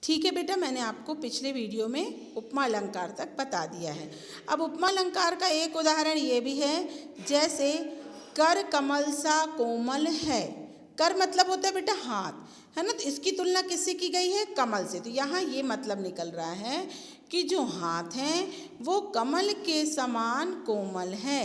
ठीक है बेटा, मैंने आपको पिछले वीडियो में उपमा अलंकार तक बता दिया है। अब उपमा अलंकार का एक उदाहरण ये भी है, जैसे कर कमल सा कोमल है। कर मतलब होता है बेटा हाथ, है ना। तो इसकी तुलना किससे की गई है? कमल से। तो यहाँ ये मतलब निकल रहा है कि जो हाथ हैं वो कमल के समान कोमल है,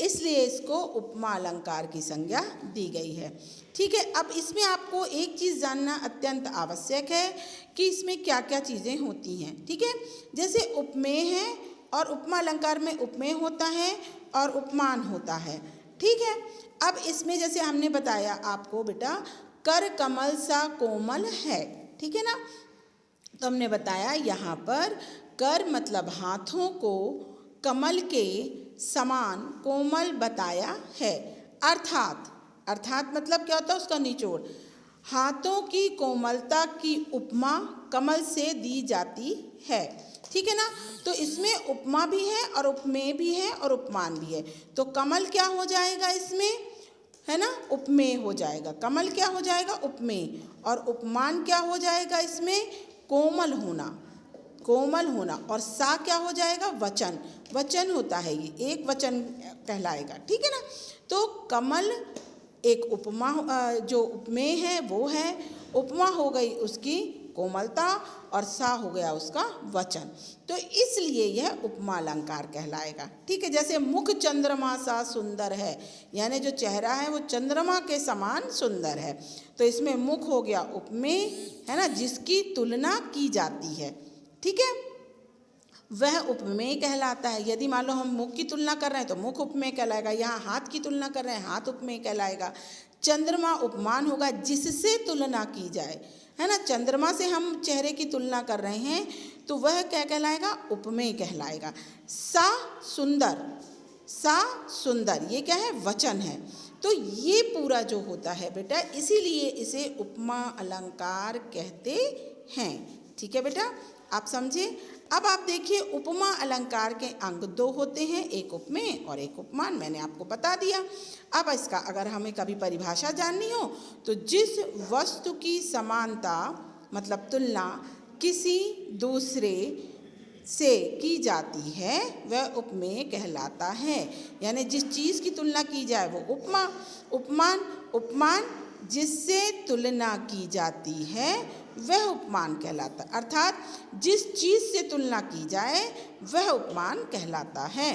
इसलिए इसको उपमा अलंकार की संज्ञा दी गई है। ठीक है, अब इसमें आपको एक चीज़ जानना अत्यंत आवश्यक है कि इसमें क्या क्या चीज़ें होती हैं। ठीक है, जैसे उपमेय है और उपमा अलंकार में उपमेय होता है और उपमान होता है। ठीक है, अब इसमें जैसे हमने बताया आपको बेटा, कर कमल सा कोमल है, ठीक है ना। तो हमने बताया यहाँ पर कर मतलब हाथों को कमल के समान कोमल बताया है। अर्थात मतलब क्या होता है? उसका निचोड़। हाथों की कोमलता की उपमा कमल से दी जाती है। ठीक है ना। तो इसमें उपमा भी है और उपमेय भी है और उपमान भी है। तो कमल क्या हो जाएगा इसमें? है ना, उपमेय हो जाएगा। कमल क्या हो जाएगा? उपमेय। और उपमान क्या हो जाएगा इसमें? कोमल होना। और सा क्या हो जाएगा? वचन होता है, ये एक वचन कहलाएगा। ठीक है ना। तो कमल एक उपमा, जो उपमेय है वो है, उपमा हो गई उसकी कोमलता और सा हो गया उसका वचन। तो इसलिए यह उपमा अलंकार कहलाएगा। ठीक है, जैसे मुख चंद्रमा सा सुंदर है, यानी जो चेहरा है वो चंद्रमा के समान सुंदर है। तो इसमें मुख हो गया उपमेय, है ना, जिसकी तुलना की जाती है। ठीक है, वह उपमेय कहलाता है। यदि मान लो हम मुख की तुलना कर रहे हैं तो मुख उपमेय कहलाएगा। यहाँ हाथ की तुलना कर रहे हैं, हाथ उपमेय कहलाएगा। चंद्रमा उपमान होगा जिससे तुलना की जाए, है ना। चंद्रमा से हम चेहरे की तुलना कर रहे हैं तो वह क्या कहलाएगा? उपमेय कहलाएगा। सा सुंदर, ये क्या है? वचन है। तो ये पूरा जो होता है बेटा, इसीलिए इसे उपमा अलंकार कहते हैं। ठीक है बेटा, आप समझे। अब आप देखिए, उपमा अलंकार के अंग दो होते हैं, एक उपमेय और एक उपमान, मैंने आपको बता दिया। अब इसका अगर हमें कभी परिभाषा जाननी हो तो जिस वस्तु की समानता मतलब तुलना किसी दूसरे से की जाती है वह उपमेय कहलाता है। यानी जिस चीज़ की तुलना की जाए वो उपमान जिससे तुलना की जाती है वह उपमान कहलाता है। अर्थात जिस चीज़ से तुलना की जाए वह उपमान कहलाता है।